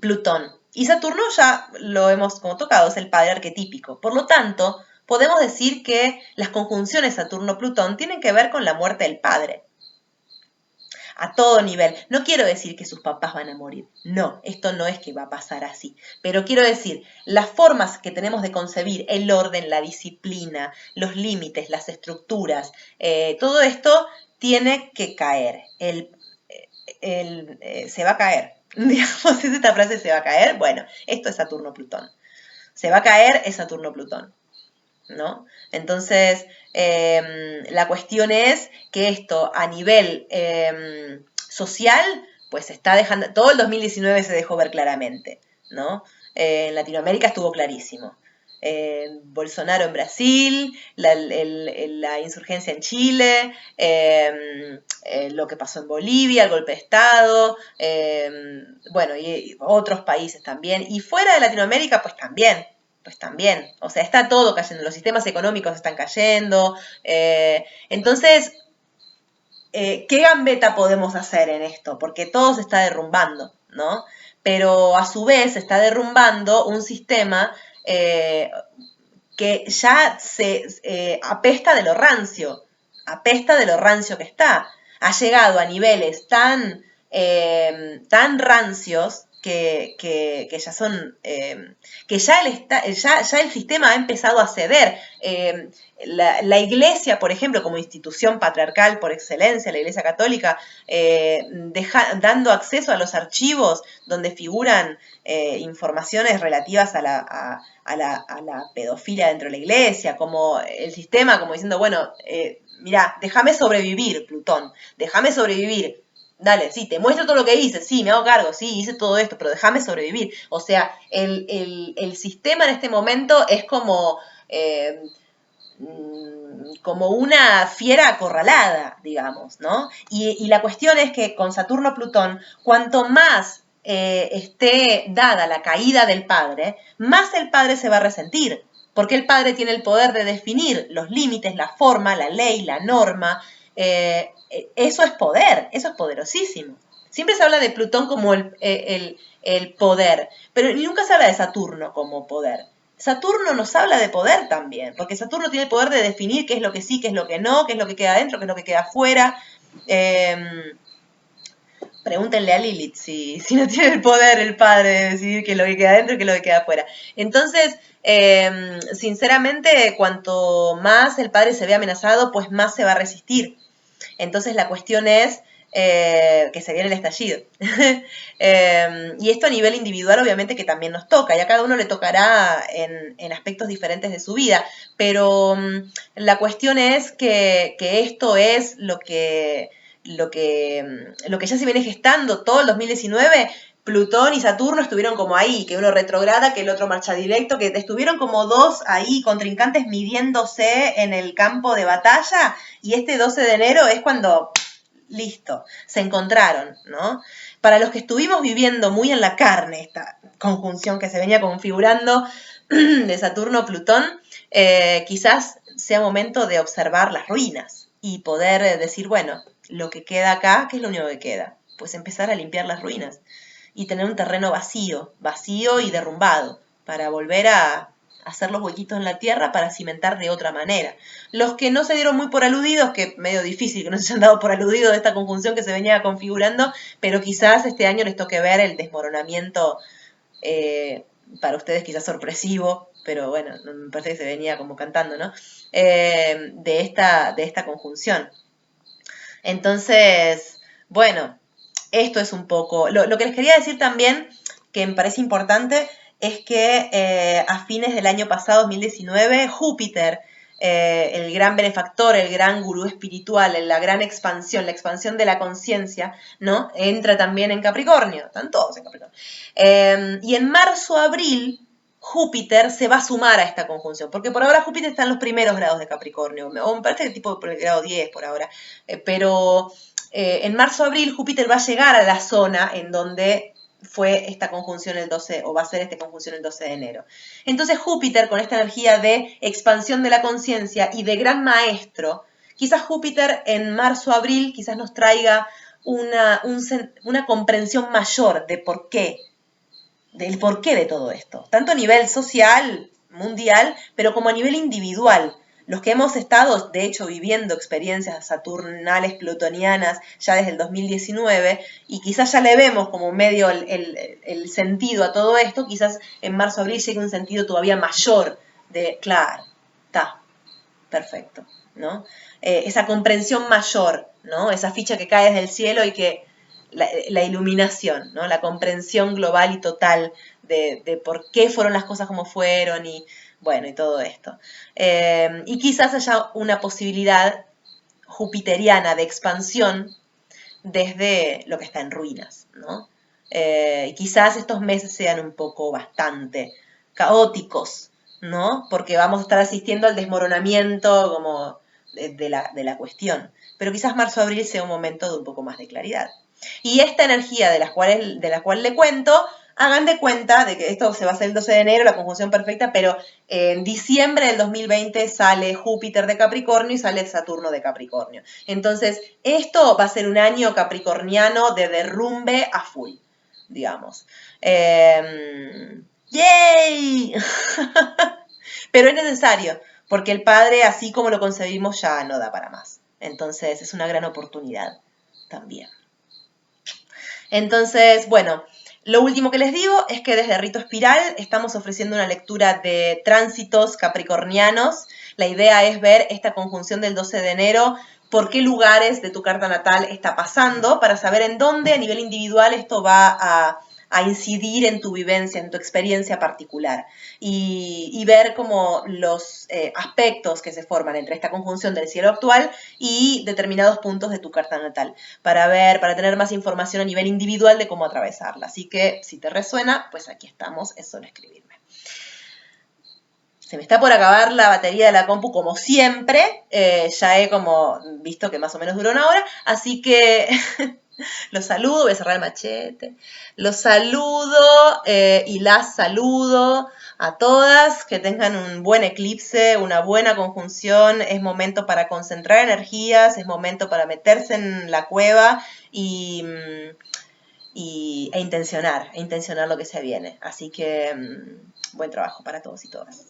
Plutón. Y Saturno ya lo hemos como tocado, es el padre arquetípico. Por lo tanto, podemos decir que las conjunciones Saturno-Plutón tienen que ver con la muerte del padre. A todo nivel. No quiero decir que sus papás van a morir. No, esto no es que va a pasar así. Pero quiero decir, las formas que tenemos de concebir, el orden, la disciplina, los límites, las estructuras, todo esto tiene que caer. Se va a caer. Digamos, ¿es esta frase se va a caer? Bueno, esto es Saturno-Plutón. Se va a caer es Saturno-Plutón, ¿no? Entonces, la cuestión es que esto a nivel social, pues se está dejando, todo el 2019 se dejó ver claramente, ¿no? En Latinoamérica estuvo clarísimo. Bolsonaro en Brasil, la insurgencia en Chile, lo que pasó en Bolivia, el golpe de Estado, bueno, y otros países también. Y fuera de Latinoamérica, pues también, o sea, está todo cayendo, los sistemas económicos están cayendo, entonces, ¿qué gambeta podemos hacer en esto? Porque todo se está derrumbando, ¿no? Pero a su vez se está derrumbando un sistema que ya se apesta de lo rancio que está. Ha llegado a niveles tan rancios que ya son, que ya el sistema ha empezado a ceder. La iglesia, por ejemplo, como institución patriarcal por excelencia, la iglesia católica, dando acceso a los archivos donde figuran informaciones relativas a la pedofilia dentro de la iglesia, como el sistema, como diciendo, bueno, mirá, déjame sobrevivir, Plutón, déjame sobrevivir. Dale, sí, te muestro todo lo que hice, sí, me hago cargo, sí, hice todo esto, pero déjame sobrevivir. O sea, el sistema en este momento es como una fiera acorralada, digamos, ¿no? Y la cuestión es que con Saturno-Plutón, cuanto más esté dada la caída del padre, más el padre se va a resentir, porque el padre tiene el poder de definir los límites, la forma, la ley, la norma. Eso es poder, eso es poderosísimo. Siempre se habla de Plutón como el poder, pero nunca se habla de Saturno como poder. Saturno nos habla de poder también, porque Saturno tiene el poder de definir qué es lo que sí, qué es lo que no, qué es lo que queda adentro, qué es lo que queda afuera. Pregúntenle a Lilith si no tiene el poder el padre de decidir qué es lo que queda adentro y qué es lo que queda afuera. Entonces, sinceramente, cuanto más el padre se ve amenazado, pues más se va a resistir. Entonces la cuestión es que se viene el estallido. Y esto a nivel individual obviamente que también nos toca, y a cada uno le tocará en aspectos diferentes de su vida, pero la cuestión es que esto es lo que ya se viene gestando todo el 2019. Plutón y Saturno estuvieron como ahí, que uno retrograda, que el otro marcha directo, que estuvieron como dos ahí contrincantes midiéndose en el campo de batalla, y este 12 de enero es cuando, listo, se encontraron, ¿no? Para los que estuvimos viviendo muy en la carne esta conjunción que se venía configurando de Saturno-Plutón, quizás sea momento de observar las ruinas y poder decir, bueno, lo que queda acá, ¿qué es lo único que queda? Pues empezar a limpiar las ruinas y tener un terreno vacío y derrumbado, para volver a hacer los huequitos en la tierra para cimentar de otra manera. Los que no se dieron muy por aludidos, que medio difícil que no se hayan dado por aludidos de esta conjunción que se venía configurando, pero quizás este año les toque ver el desmoronamiento, para ustedes quizás sorpresivo, pero bueno, me parece que se venía como cantando, ¿no? De esta conjunción. Entonces, bueno, esto es un poco. Lo que les quería decir también, que me parece importante, es que a fines del año pasado, 2019, Júpiter, el gran benefactor, el gran gurú espiritual, la gran expansión, la expansión de la conciencia, ¿no? Entra también en Capricornio, están todos en Capricornio. Y en marzo-abril, Júpiter se va a sumar a esta conjunción, porque por ahora Júpiter está en los primeros grados de Capricornio, o me parece que tipo por el grado 10 por ahora, pero en marzo-abril Júpiter va a llegar a la zona en donde fue esta conjunción el 12, o va a ser esta conjunción el 12 de enero. Entonces Júpiter, con esta energía de expansión de la conciencia y de gran maestro, quizás Júpiter en marzo, abril, quizás nos traiga una comprensión mayor de por qué, del porqué de todo esto, tanto a nivel social, mundial, pero como a nivel individual. Los que hemos estado, de hecho, viviendo experiencias saturnales, plutonianas, ya desde el 2019, y quizás ya le vemos como medio el sentido a todo esto, quizás en marzo, abril llegue un sentido todavía mayor de, claro, está, perfecto, ¿no? Esa comprensión mayor, ¿no? Esa ficha que cae desde el cielo y que la iluminación, ¿no? La comprensión global y total de por qué fueron las cosas como fueron y, bueno, y todo esto. Y quizás haya una posibilidad jupiteriana de expansión desde lo que está en ruinas, ¿no? Quizás estos meses sean un poco bastante caóticos, ¿no? Porque vamos a estar asistiendo al desmoronamiento como de la cuestión. Pero quizás marzo-abril sea un momento de un poco más de claridad. Y esta energía de la cual le cuento, hagan de cuenta de que esto se va a hacer el 12 de enero, la conjunción perfecta, pero en diciembre del 2020 sale Júpiter de Capricornio y sale Saturno de Capricornio. Entonces, esto va a ser un año capricorniano de derrumbe a full, digamos. ¡Yay! Pero es necesario, porque el padre, así como lo concebimos, ya no da para más. Entonces, es una gran oportunidad también. Entonces, bueno, lo último que les digo es que desde Rito Espiral estamos ofreciendo una lectura de tránsitos capricornianos. La idea es ver esta conjunción del 12 de enero, por qué lugares de tu carta natal está pasando, para saber en dónde a nivel individual esto va a incidir en tu vivencia, en tu experiencia particular. Y ver como los aspectos que se forman entre esta conjunción del cielo actual y determinados puntos de tu carta natal, para tener más información a nivel individual de cómo atravesarla. Así que si te resuena, pues aquí estamos, es solo escribirme. Se me está por acabar la batería de la compu como siempre, ya he como visto que más o menos duró una hora, así que los saludo, voy a cerrar el machete, los saludo y las saludo a todas, que tengan un buen eclipse, una buena conjunción, es momento para concentrar energías, es momento para meterse en la cueva e intencionar lo que se viene. Así que buen trabajo para todos y todas.